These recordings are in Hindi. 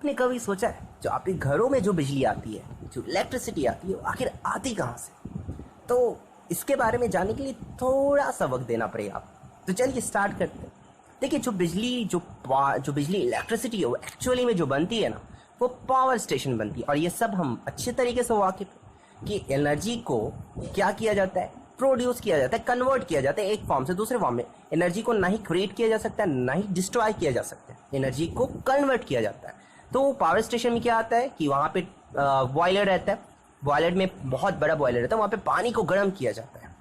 आपने कभी सोचा है जो आपके घरों में जो बिजली आती है, जो इलेक्ट्रिसिटी आती है, वो आखिर आती कहाँ से? तो इसके बारे में जानने के लिए थोड़ा सा वक्त देना पड़ेगा आपको। तो चलिए स्टार्ट करते हैं। देखिए, जो बिजली इलेक्ट्रिसिटी है वो एक्चुअली में जो बनती है ना, वो पावर स्टेशन बनती है। और ये सब हम अच्छे तरीके से वाकिफ हैं कि एनर्जी को क्या किया जाता है, प्रोड्यूस किया जाता है, कन्वर्ट किया जाता है एक फॉर्म से दूसरे फॉर्म में। एनर्जी को ना ही क्रिएट किया जा सकता है, ना ही डिस्ट्रॉय किया जा सकता है, एनर्जी को कन्वर्ट किया जाता है। तो पावर स्टेशन में क्या आता है कि वहाँ पे बॉयलर रहता है, बॉयलर में बहुत बड़ा बॉयलर रहता है, वहाँ पे पानी को गर्म किया जाता है।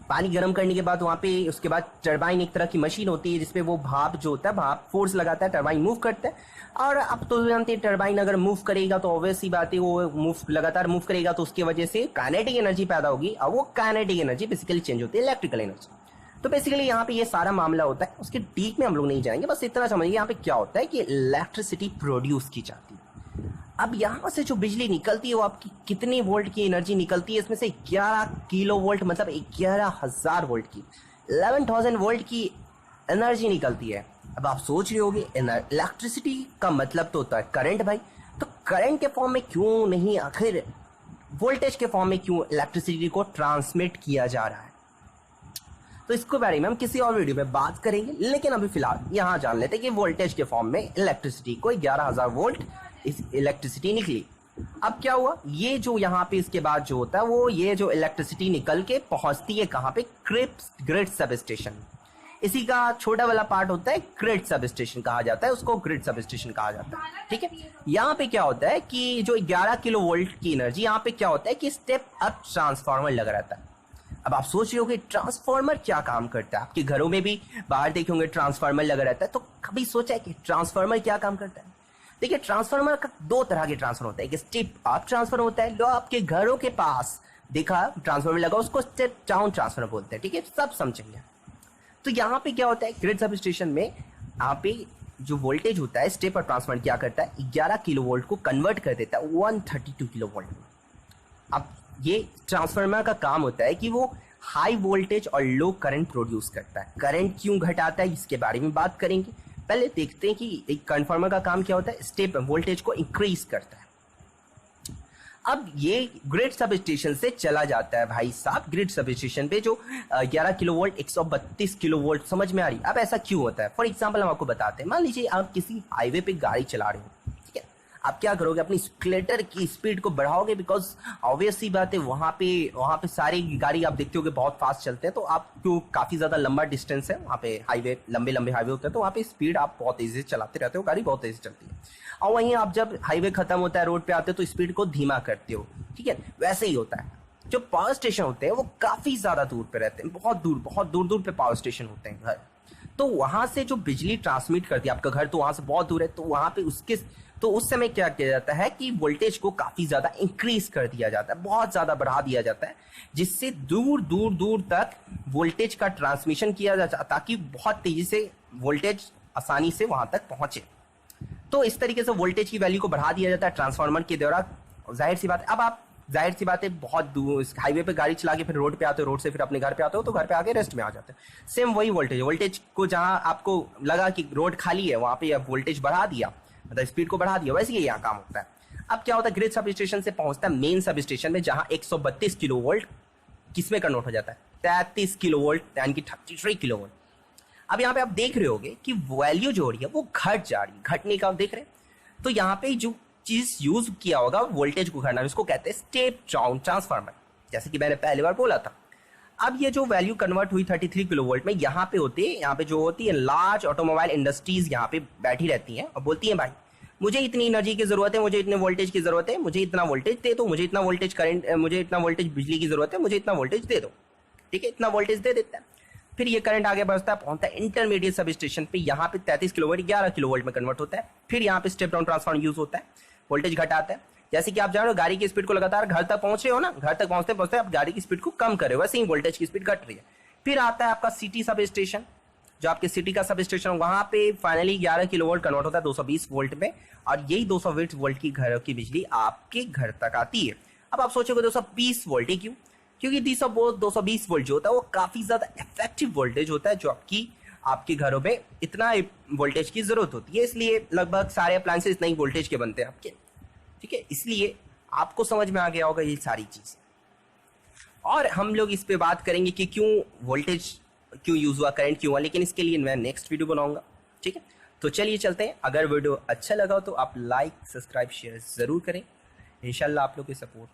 पानी गर्म करने के बाद वहाँ पे उसके बाद टरबाइन एक तरह की मशीन होती है जिसपे वो भाप जो होता है, भाप फोर्स लगाता है, टरबाइन मूव करता है। और अब तो जानते हैं टरबाइन अगर मूव करेगा तो ऑब्वियस ही बात है, वो लगातार मूव करेगा तो उसकी वजह से काइनेटिक एनर्जी पैदा होगी, और वो काइनेटिक एनर्जी बेसिकली चेंज होती है इलेक्ट्रिकल एनर्जी। तो बेसिकली यहाँ पे ये सारा मामला होता है, उसके डीप में हम लोग नहीं जाएंगे, बस इतना समझिए यहाँ पे क्या होता है कि इलेक्ट्रिसिटी प्रोड्यूस की जाती है। अब यहाँ से जो बिजली निकलती है वो आपकी कितने वोल्ट की एनर्जी निकलती है, इसमें से 11 किलो वोल्ट, मतलब 11,000 वोल्ट की, 11,000 वोल्ट की एनर्जी निकलती है। अब आप सोच रहे होगे इलेक्ट्रिसिटी का मतलब तो होता है करंट भाई, तो करंट के फॉर्म में क्यों नहीं, आखिर वोल्टेज के फॉर्म में क्यों इलेक्ट्रिसिटी को ट्रांसमिट किया जा रहा है? तो इसके बारे में हम किसी और वीडियो में बात करेंगे, लेकिन अभी फिलहाल यहाँ जान लेते हैं कि वोल्टेज के फॉर्म में इलेक्ट्रिसिटी को 11,000 वोल्ट इस इलेक्ट्रिसिटी निकली। अब क्या हुआ, ये जो यहाँ पे इसके बाद जो होता है वो ये जो इलेक्ट्रिसिटी निकल के पहुंचती है कहाँ पे, ग्रिड सब स्टेशन। इसी का छोटा वाला पार्ट होता है ग्रिड सब स्टेशन कहा जाता है, उसको ग्रिड सब स्टेशन कहा जाता है। ठीक है, यहाँ पे क्या होता है कि जो 11 किलो वोल्ट की एनर्जी, यहाँ पे क्या होता है कि स्टेप अप ट्रांसफार्मर लगा रहता है। अब आप सोच रहे हो कि ट्रांसफार्मर क्या काम करता है? आपके घरों में भी बाहर देखे होंगे ट्रांसफार्मर लगा रहता है, तो कभी सोचा है कि ट्रांसफार्मर क्या काम करता है? देखिए, ट्रांसफार्मर का दो तरह के ट्रांसफार्मर होता है, एक स्टेप अप ट्रांसफार्मर होता है, जो आपके घरों के पास देखा ट्रांसफार्मर लगा उसको स्टेप डाउन ट्रांसफार्मर बोलते हैं। ठीक है, सब समझेंगे। तो यहाँ पे क्या होता है, ग्रिड सब स्टेशन में यहाँ पे जो वोल्टेज होता है, स्टेप अप ट्रांसफार्मर क्या करता है, 11 किलो वोल्ट को कन्वर्ट कर देता है 132 किलो वोल्ट में। अब ये ट्रांसफार्मर का काम होता है कि वो हाई वोल्टेज और लो करंट प्रोड्यूस करता है। करंट क्यों घटाता है इसके बारे में बात करेंगे। पहले देखते हैं कि एक ट्रांसफार्मर का काम क्या होता है, स्टेप वोल्टेज को इंक्रीज करता है। अब ये ग्रिड सब स्टेशन से चला जाता है भाई साहब, ग्रिड सब स्टेशन पे जो 11 किलो वोल्ट 132 किलो वोल्ट, समझ में आ रही? अब ऐसा क्यों होता है? फॉर एग्जांपल हम आपको बताते हैं, मान लीजिए आप किसी हाईवे पे गाड़ी चला रहे हो, ठीक है, आप क्या करोगे, अपनी स्प्लेटर की स्पीड को बढ़ाओगे, बिकॉज ऑब्वियस सी बात है वहां पे सारी गाड़ी आप देखते होगे बहुत फास्ट चलते हैं, तो आपको काफी ज्यादा लंबा डिस्टेंस है वहां पे, हाईवे लंबे लंबे हाईवे होते हैं, तो वहां पे स्पीड आप बहुत तेजी से चलाते रहते हो, गाड़ी बहुत तेजी से चलती है। और वहीं आप जब हाईवे खत्म होता है, रोड पे आते हो, तो स्पीड को धीमा करते हो। ठीक है, वैसे ही होता है। जो पावर स्टेशन होते हैं वो काफी ज्यादा दूर पे रहते हैं, बहुत दूर दूर पे पावर स्टेशन होते हैं घर। तो वहां से जो बिजली ट्रांसमिट करती है, आपका घर तो वहां से बहुत दूर है, तो वहां पे उस समय क्या किया जाता है कि वोल्टेज को काफी ज्यादा इंक्रीज कर दिया जाता है, बहुत ज्यादा बढ़ा दिया जाता है, जिससे दूर दूर तक वोल्टेज का ट्रांसमिशन किया जाता है, ताकि बहुत तेजी से वोल्टेज आसानी से वहां तक पहुंचे। तो इस तरीके से वोल्टेज की वैल्यू को बढ़ा दिया जाता है ट्रांसफार्मर के द्वारा। जाहिर सी बात है, अब आप जाहिर सी बात है बहुत दूर हाईवे पे गाड़ी चला के फिर रोड पे आते हो, रोड से फिर अपने घर पे आते हो, तो घर पे आके रेस्ट में आ जाते हैं। सेम वही वोल्टेज को जहां आपको लगा कि रोड खाली है, वहां पे वोल्टेज बढ़ा दिया, मतलब स्पीड को बढ़ा दिया, वैसे ही यहाँ काम होता है। अब क्या होता है, ग्रिड सब स्टेशन से पहुंचता है मेन सब स्टेशन में, जहां 132 किलो वोल्ट किसमें कन्वर्ट हो जाता है, 33 किलो वोल्ट, यानी कि 33 किलो वोल्ट। अब यहाँ पे आप देख रहे होगे कि वैल्यू जो हो रही है वो घट जा रही है, घटने का देख रहे हैं। तो यहाँ पे जो चीज यूज किया होगा वोल्टेज को घटाना, उसको कहते हैं स्टेप डाउन ट्रांसफार्मर, जैसे कि मैंने पहली बार बोला था। अब ये जो वैल्यू कन्वर्ट हुई 33 किलो वोल्ट में, यहाँ पे जो होती है लार्ज ऑटोमोबाइल इंडस्ट्रीज यहाँ पे बैठी रहती हैं और बोलती हैं भाई मुझे इतनी एनर्जी की जरूरत है, मुझे इतने वोल्टेज की जरूरत है, मुझे इतना वोल्टेज दे दो, मुझे इतना वोल्टेज करंट, मुझे इतना वोल्टेज बिजली की जरूरत है, मुझे इतना वोल्टेज दे दो। ठीक है, इतना वोल्टेज दे देता है। फिर ये करंट आगे बढ़ता है, पहुंचता है इंटरमीडिएट सब स्टेशन पे, यहाँ पे 33 किलो वोल्ट 11 किलो वोल्ट में कन्वर्ट होता है। फिर यहाँ पे स्टेप डाउन ट्रांसफार्मर यूज होता है, वोल्टेज घटाता है। जैसे कि आप जान रहे हो गाड़ी की स्पीड को लगातार घर तक पहुंच रहे हो ना, घर तक पहुंचते पहुंचते आप गाड़ी की स्पीड को कम कर रहे हो, वैसे ही वोल्टेज की स्पीड घट रही है। फिर आता है आपका सिटी सब स्टेशन, जो आपके सिटी का सब स्टेशन, वहां पे फाइनली 11 किलो वोल्ट कन्वर्ट होता है 220 वोल्ट में, और यही 220 वोल्ट की घर की बिजली आपके घर तक आती है। अब आप सोचोगे 220 वोल्ट ही क्यों? क्योंकि 220 वोल्ट जो होता है वो काफी ज्यादा इफेक्टिव वोल्टेज होता है, जो आपकी आपके घरों में इतना वोल्टेज की ज़रूरत होती है, इसलिए लगभग सारे अप्लायंसेस इतना ही वोल्टेज के बनते हैं आपके, ठीक है। इसलिए आपको समझ में आ गया होगा ये सारी चीज़। और हम लोग इस पे बात करेंगे कि क्यों वोल्टेज क्यों यूज़ हुआ, करंट क्यों हुआ, लेकिन इसके लिए मैं नेक्स्ट वीडियो बनाऊंगा, ठीक है। तो चलिए चलते हैं। अगर वीडियो अच्छा लगा हो तो आप लाइक, सब्सक्राइब, शेयर ज़रूर करें। इंशाल्लाह आप लोग की सपोर्ट